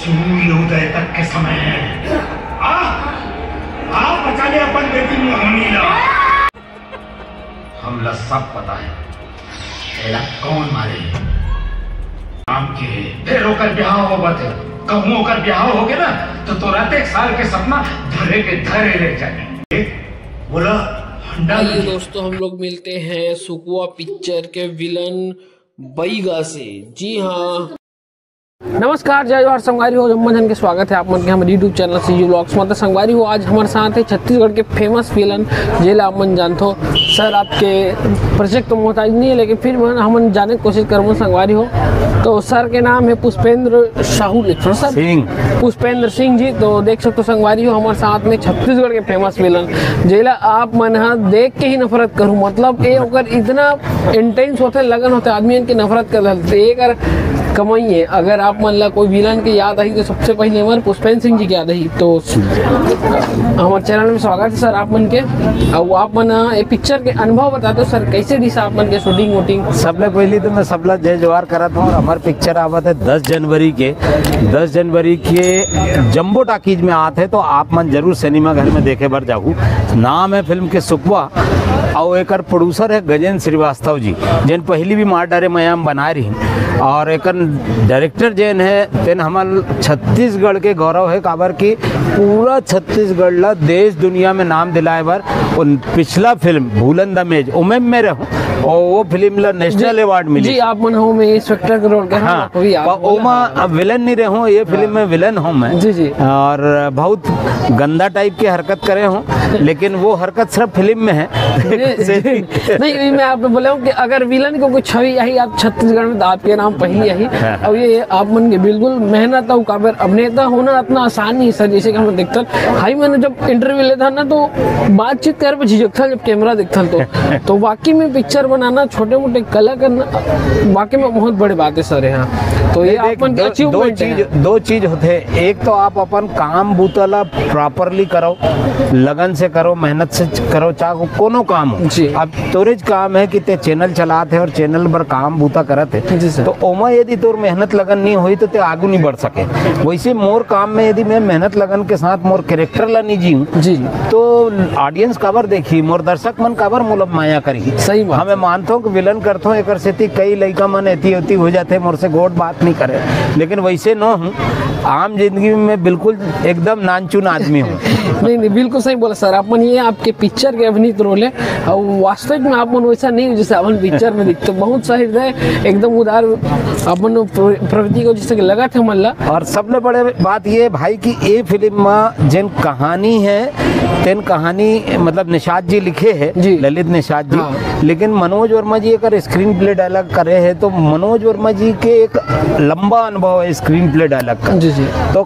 सूर्योदय तक के समय है। आप बचा ले अपन बेटी मोहनीला। हमला सब पता है तेरा कौन मारे नाम के। फिर होकर ब्याह हो बते कहूँ होकर ब्याह हो गया ना तो तुरंत 1 साल के सपना धरे के धरे रह जाए। बोला आइए दोस्तों, हम लोग मिलते हैं सुकुआ पिक्चर के विलन बैगा से। जी हाँ, नमस्कार, जय जवाहर संगवारी हो। जम्मन के स्वागत है आप मन के हमारे YouTube channel see you vlogs. मतलब संगवारी हो, आज हमारे साथ है छत्तीसगढ़ के फेमस विलन जेला अमन जानथो। सर आपके प्रोजेक्ट तो मोहताज नहीं है, लेकिन फिर हम जाने की कोशिश करूँ संगवारी हो। तो सर के नाम है पुष्पेंद्र साहू सिंह, पुष्पेंद्र सिंह जी। तो देख सकते हो संगवारी हो, हमारे साथ में छत्तीसगढ़ के फेमस विलन जेला आप मन देख के ही नफरत करूँ। मतलब ये होकर इतना इंटेंस होते लगन होते आदमी इनकी नफरत कर कमाई है। अगर आप मान ला कोई विलन की याद आई तो सबसे पहले हमारे पुष्पेंद्र सिंह जी की याद आई। तो हमारे चैनल में स्वागत है सर आप मन के। और आप मन ये पिक्चर के अनुभव बताते हो सर, कैसे दिशा आप मन के शूटिंग वूटिंग। सबले पहले तो मैं सबला जय जवाहर करता हूँ। हमारे पिक्चर आवत है 10 जनवरी के जम्बो टाकीज में आते हैं, तो आप मन जरूर सिनेमा घर में देखे बार जाऊ। नाम है फिल्म के सुकुआ और एक प्रोड्यूसर है गजेंद्र श्रीवास्तव जी, जिन पहली भी मार डारे मयाम बना रही। और एक डायरेक्टर जैन है तेन हमारे छत्तीसगढ़ के गौरव है काबर की पूरा छत्तीसगढ़ ला देश दुनिया में नाम दिलाए बार। उन पिछला फिल्म भूलन द मेज उमें में रहूं और वो फिल्म ला नेशनल अवार्ड मिली। जी आप मन हो में इंस्पेक्टर के रोल का। हाँ, ओमा विलन नहीं रहूं, ये फिल्म में विलन हूँ मैं। जी जी। और बहुत गंदा टाइप की हरकत करे हूँ, लेकिन वो हरकत सिर्फ फिल्म में है। नहीं, मैं आपको बोला हूँ कि अगर विलन को कुछ छवि आई आप छत्तीसगढ़ में, आपके नाम पहली आई। अब ये आप मन के बिल्कुल मेहनत हो काबर अभिनेता होना इतना आसान नहीं सर। जैसे कि हम देखते हाई, मैंने जब इंटरव्यू लेता ना तो बातचीत कर झिझक था, जब कैमरा देखता तो वाकई में पिक्चर बनाना, छोटे मोटे कला करना वाकई में बहुत बड़ी बात है सर यहाँ। तो ये अपन दो चीज होते हैं। एक तो आप अपन काम बूतला प्रॉपरली करो, लगन से करो, मेहनत से करो, चाहे कोनो काम हो। अब तोरेज काम है कि ते चैनल चलाते और चैनल पर काम बूता करते है, तो ओमा यदि तोर मेहनत लगन नहीं हुई तो ते आगू नहीं बढ़ सके। वैसे मोर काम में यदि मैं मेहनत लगन के साथ मोर कैरेक्टर ला नहीं जीऊं जी, तो ऑडियंस काबर देखी, मोर दर्शक मन काबर मोलब माया करी। सही बात। हमें मानता हूँ कि विलन करता हूँ, एक सेती कई लड़का मन एती हो जाते मोर से गोड बात नहीं करे, लेकिन वैसे न हूँ। आम जिंदगी में बिल्कुल एकदम नानचुन आदमी हूँ। नहीं, बिल्कुल सही बोला सर आप मन। ये आपके पिक्चर के अभिनीत रोल है और वास्तविक में आप मन वैसा नहीं जैसे अपन पिक्चर में दिखते। बहुत सही हृदय, एकदम उदार अपन प्रवृत्ति को जिससे लगा था मल्ला। और सबसे बड़े बात ये भाई कि ये फिल्म में जिन कहानी है तेन कहानी मतलब निषाद जी लिखे है, ललित निषाद जी। हाँ। लेकिन मनोज वर्मा जी एक स्क्रीन प्ले डायलॉग करे है, तो मनोज वर्मा जी के एक लंबा अनुभव है स्क्रीन प्ले डायलॉग का। जी। तो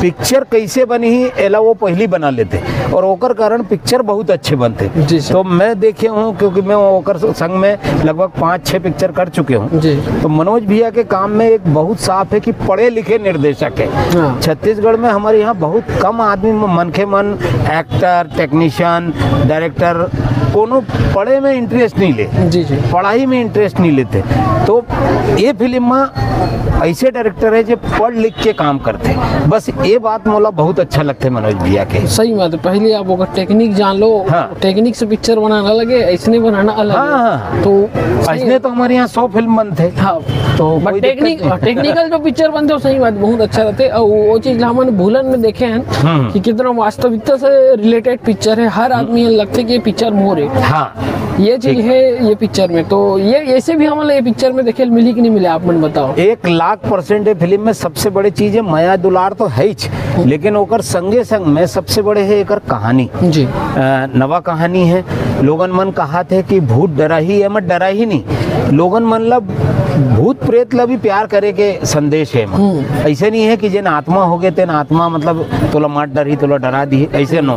पिक्चर कैसे बनी ही एला वो पहली बना लेते और ओकर कारण पिक्चर बहुत अच्छे बनते। तो मैं देखे हूँ, क्योंकि मैं ओकर संग में लगभग 5-6 पिक्चर कर चुके हूँ। तो मनोज भैया के काम में एक बहुत साफ है कि पढ़े लिखे निर्देशक है। हाँ। छत्तीसगढ़ में हमारे यहाँ बहुत कम आदमी मनखे मन एक्टर, टेक्नीशियन, डायरेक्टर कोनो पढ़े में इंटरेस्ट नहीं ले। जी। पढ़ाई में इंटरेस्ट नहीं लेते। तो ये फिल्म में ऐसे डायरेक्टर है जो पढ़ लिख के काम करते। बस ये बात मोला बहुत अच्छा लगता है मनोज भैया के। सही बात है। पहले आप अगर टेक्निक जान लो। हाँ। टेक्निक से पिक्चर बनाना अलग है, ऐसने बनाना अलग। हाँ। तो ऐसने तो हमारे यहाँ 100 फिल्म बनते। हाँ। तो टेक्निकल जो पिक्चर बनते हो सही बात बहुत अच्छा रहते। और वो चीज हमने भूलन में देखे हैं कि कितना वास्तविकता से रिलेटेड पिक्चर है। हर आदमी लगता है कि ये पिक्चर मोर है। हाँ। ये चीज है ये पिक्चर में। तो ये ऐसे भी हमारे ये पिक्चर में देखे मिली कि नहीं मिले आप मन बताओ। 1,00,000% फिल्म में सबसे बड़ी चीज है माया दुलार तो है ही, लेकिन ओकर संगे संग में सबसे बड़े है एक कहानी। जी। नवा कहानी है। लोगन मन कहा थे कि भूत डरा ही है, मत डरा ही नहीं। लोगन मन ला भूत प्रेत ला भी प्यार करे के संदेश है। ऐसे नहीं है कि जिन आत्मा हो गए तेन आत्मा मतलब तोला मार डर ही तोला डरा दी, ऐसे नो।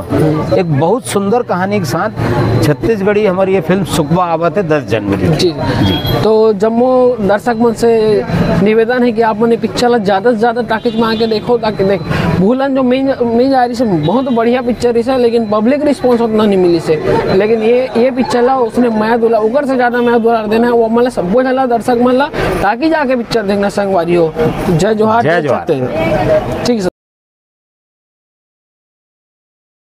एक बहुत सुंदर कहानी के साथ छत्तीसगढ़ी हमारी ये फिल्म सुकुआ आवत है 10 जनवरी। जी। तो जम्मू दर्शक मन से निवेदन है कि आप मैंने पिक्चर ज्यादा से ज्यादा टाकिज में आके देखो, ताकि देख भूलन जो मेन आ रही से बहुत बढ़िया पिक्चर है, लेकिन पब्लिक रिस्पॉन्स उतना नहीं मिली से। लेकिन ये पिक्चर ला उसने माया दुला उगर से ज्यादा माया दुला देना है वो मतलब सब झला दर्शक मन ला, ताकि बाकी जाके पिक्चर देखना संगवारी हो, जय जोहार, जय जोहार। ठीक है।